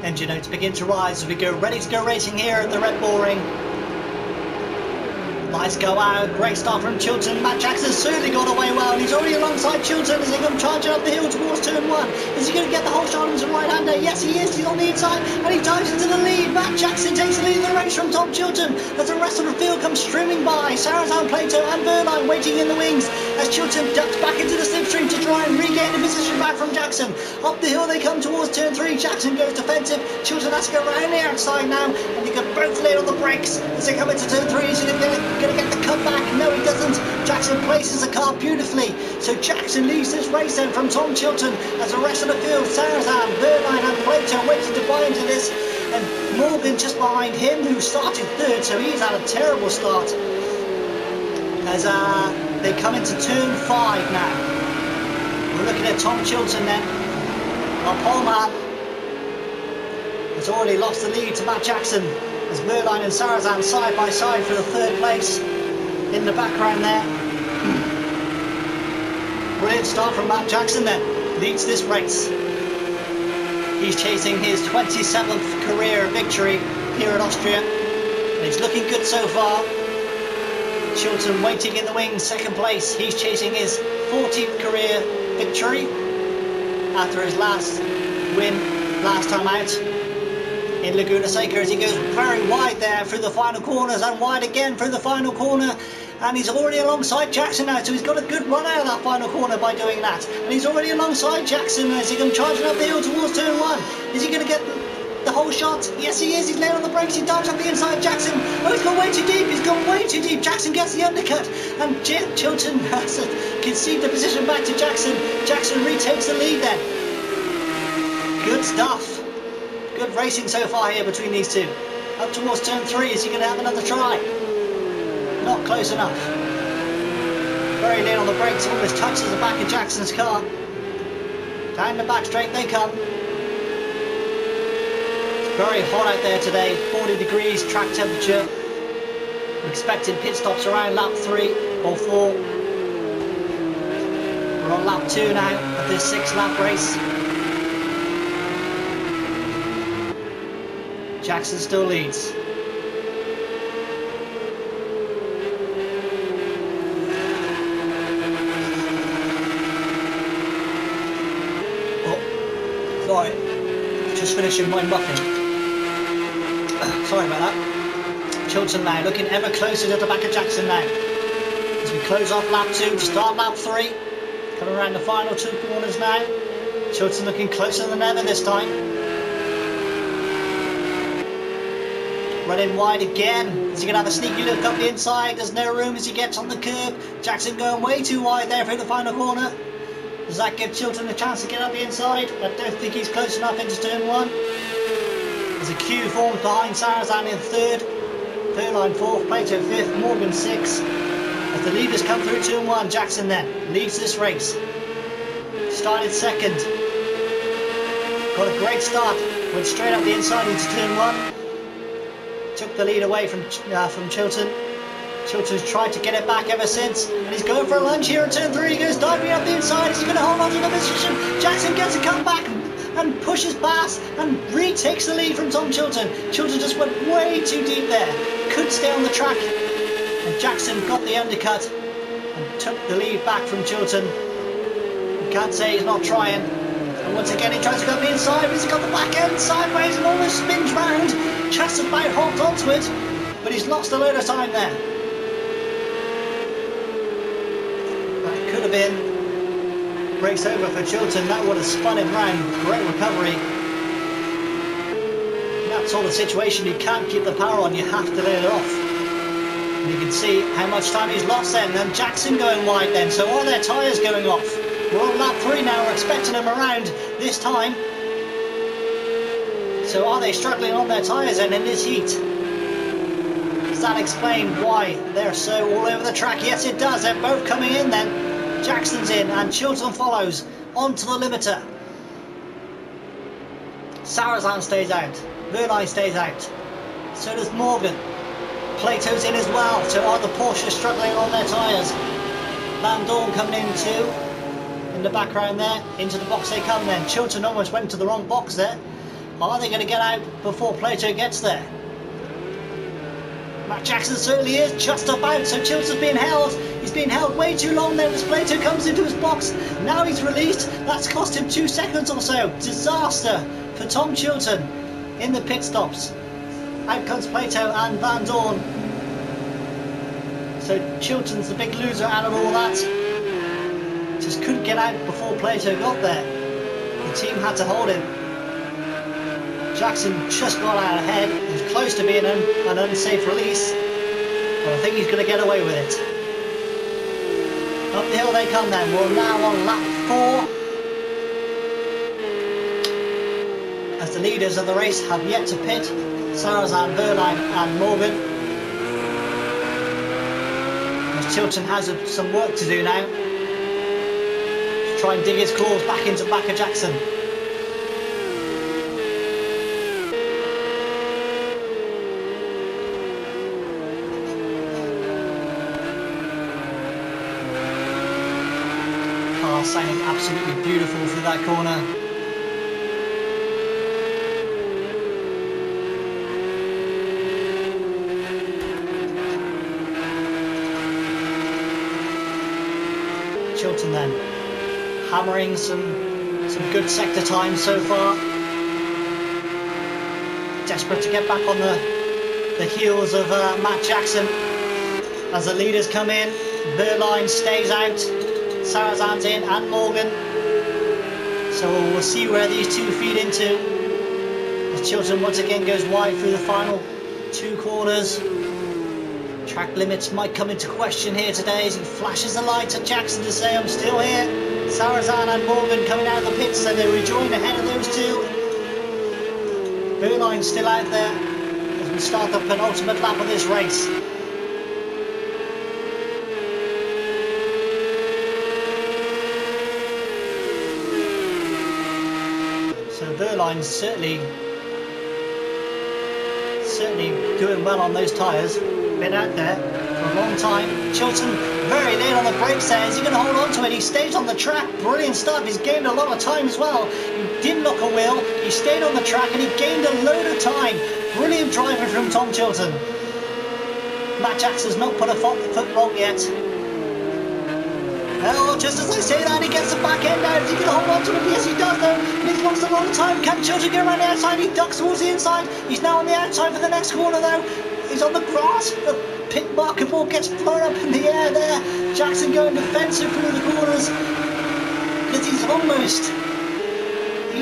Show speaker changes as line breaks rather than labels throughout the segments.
Engine notes begin to rise as we go ready to go racing here at the Red Bull Ring. Lights go out, great start from Chilton. Matt Jackson certainly got away well, and he's already alongside Chilton as they come charging up the hill towards turn 1. Is he going to get the whole shot on his right-hander? Yes, he is. He's on the inside, and he dives into the lead. Matt Jackson takes the lead in the race from Tom Chilton as the rest of the field comes streaming by. Sarazan, Plato, and Verline waiting in the wings as Chilton ducks back into the slipstream to try and regain the position back from Jackson. Up the hill they come towards turn 3. Jackson goes defensive. Chilton has to go around the outside now, and he got both laid on the brakes as they come into turn 3. He's going to get the comeback. No, he doesn't. Jackson places the car beautifully. So Jackson leads this race then from Tom Chilton as the rest of the field, Sarazan, Verline and Plato waiting to buy into this. And Morgan just behind him, who started third, so he's had a terrible start. As they come into turn 5 now. We're looking at Tom Chilton then. Our pole man has already lost the lead to Matt Jackson as Verline and Sarazan side by side for the third place in the background there. Brilliant start from Matt Jackson then, leads this race. He's chasing his 27th career victory here at Austria, and he's looking good so far. Chilton waiting in the wings, second place. He's chasing his 14th career victory after his last win last time out in Laguna Seca, as he goes very wide there through the final corners and wide again through the final corner, and he's already alongside Jackson now, so he's got a good run out of that final corner by doing that, and he's already alongside Jackson as he comes charging up the hill towards turn 1. Is he going to get the whole shot? Yes, he is. He's laying on the brakes. He dives up the inside. Jackson, oh, he's gone way too deep. He's gone way too deep. Jackson gets the undercut, and Chilton has conceded the position back to Jackson. Jackson retakes the lead then. Good stuff. Good racing so far here between these two. Up towards turn 3. Is he going to have another try? Not close enough. Very late on the brakes. Almost touches the back of Jackson's car. Down the back straight they come. It's very hot out there today. 40 degrees track temperature. We're expecting pit stops around lap 3 or 4. We're on lap 2 now of this 6-lap race. Jackson still leads. Oh, sorry. Just finishing my muffin. Sorry about that. Chilton now looking ever closer to the back of Jackson now. As we close off lap 2 to start lap 3. Coming around the final 2 corners now. Chilton looking closer than ever this time. Running wide again. Is he going to have a sneaky look up the inside? There's no room as he gets on the curb. Jackson going way too wide there through the final corner. Does that give Chilton a chance to get up the inside? I don't think he's close enough into turn 1. There's a queue formed behind Sarazan in 3rd. Verline 4th, Plato 5th, Morgan 6th. As the leaders come through turn 1, Jackson then leads this race. Started 2nd. Got a great start. Went straight up the inside into turn 1. Took the lead away from Chilton. Chilton's tried to get it back ever since, and he's going for a lunge here in turn 3. He goes diving up the inside. Is he going to hold on to the position? Jackson gets a comeback and pushes past and retakes the lead from Tom Chilton. Chilton just went way too deep there. Could stay on the track, and Jackson got the undercut and took the lead back from Chilton. You can't say he's not trying. And once again he tries to go up the inside, but he's got the back end sideways and almost spins round. Just about hopped onto it, but he's lost a load of time there. That could have been race over for Chilton. That would have spun him round. Great recovery. In that sort of situation you can't keep the power on, you have to let it off. And you can see how much time he's lost then. And Jackson going wide then, so are their tyres going off? We're on lap 3 now, we're expecting them around this time. So are they struggling on their tyres then in this heat? Does that explain why they're so all over the track? Yes, it does. They're both coming in then. Jackson's in and Chilton follows onto the limiter. Sarazan stays out. Verline stays out. So does Morgan. Plato's in as well. So are the Porsches struggling on their tyres? Van Dorn coming in too. In the background there. Into the box they come then. Chilton almost went to the wrong box there. Are they going to get out before Plato gets there? Matt Jackson certainly is just about, so Chilton's being held. He's been held way too long then as Plato comes into his box. Now he's released. That's cost him 2 seconds or so. Disaster for Tom Chilton in the pit stops. Out comes Plato and Van Dorn. So Chilton's the big loser out of all that. Just couldn't get out before Plato got there. The team had to hold him. Jackson just got out ahead. He's close to being an unsafe release, but I think he's going to get away with it. Up the hill they come then. We're now on lap 4. As the leaders of the race have yet to pit, Sarazan, Verline and Morgan. As Chilton has some work to do now. To try and dig his claws back into the back of Jackson. Sounding absolutely beautiful through that corner. Chilton then hammering some good sector times so far. Desperate to get back on the heels of Matt Jackson as the leaders come in. Verline stays out. Sarazan's in and Morgan, so we'll see where these two feed into as Chilton once again goes wide through the final 2 corners. Track limits might come into question here today as he flashes the lights at Jackson to say I'm still here. Sarazan and Morgan coming out of the pits, so they rejoin ahead of those two. Verline's still out there as we start the penultimate lap of this race. Verline's certainly doing well on those tyres. Been out there for a long time. Chilton very late on the brakes there. Is he going to hold on to it? He stays on the track. Brilliant stuff. He's gained a lot of time as well. He didn't look a wheel. He stayed on the track and he gained a load of time. Brilliant driving from Tom Chilton. Matt Jackson's not put a foot wrong yet. Oh, just as I say that, he gets the back end out. Is he going to hold on to it? Yes, he does, though. And he's lost a lot of time. Can Chilton get around the outside? He ducks towards the inside. He's now on the outside for the next corner, though. He's on the grass. The pit marker ball gets thrown up in the air there. Jackson going defensive through the corners. Because he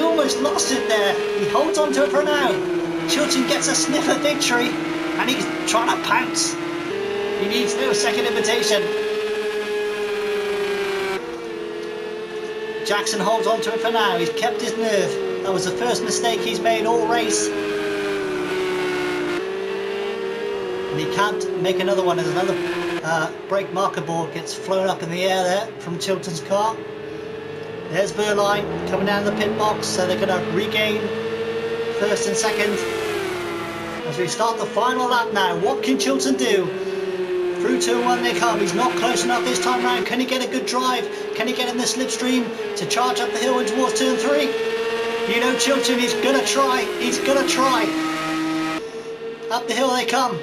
almost lost it there. He holds on to it for now. Chilton gets a sniff of victory. And he's trying to pounce. He needs no second invitation. Jackson holds on to it for now. He's kept his nerve. That was the first mistake he's made all race. And he can't make another one as another brake marker board gets flown up in the air there from Chilton's car. There's Verline coming down the pit box, so they're going to regain first and second. As we start the final lap now, what can Chilton do? Through turn 1 they come. He's not close enough this time round. Can he get a good drive? Can he get in the slipstream to charge up the hill and towards turn 3? You know Chilton is going to try. He's going to try. Up the hill they come.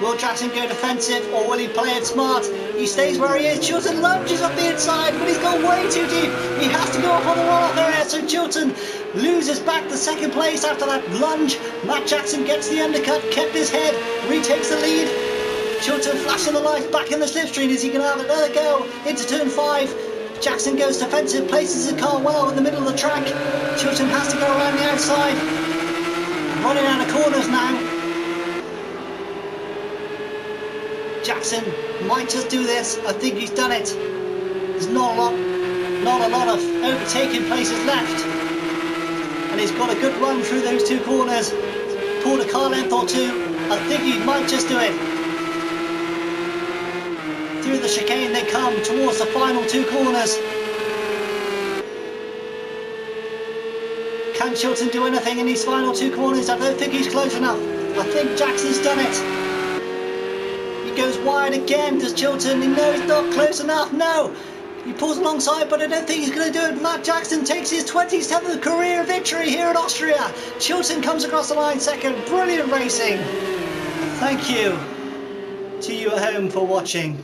Will Jackson go defensive or will he play it smart? He stays where he is. Chilton lunges up the inside, but he's gone way too deep. He has to go up on the roll-off there, so Chilton loses back to second place after that lunge. Matt Jackson gets the undercut, kept his head, retakes the lead. Chilton flashing the lights back in the slipstream. Is he going to have another go into turn 5? Jackson goes defensive, places his car well in the middle of the track. Chilton has to go around the outside. Running out of corners now. Jackson might just do this. I think he's done it. There's not a lot of overtaking places left. And he's got a good run through those 2 corners. Pulled a car length or 2. I think he might just do it. Through the chicane they come towards the final 2 corners. Can Chilton do anything in these final 2 corners? I don't think he's close enough. I think Jackson's done it. He goes wide again. Does Chilton? No, he's not close enough. No. He pulls alongside, but I don't think he's going to do it. Matt Jackson takes his 27th career victory here in Austria. Chilton comes across the line second. Brilliant racing. Thank you to you at home for watching.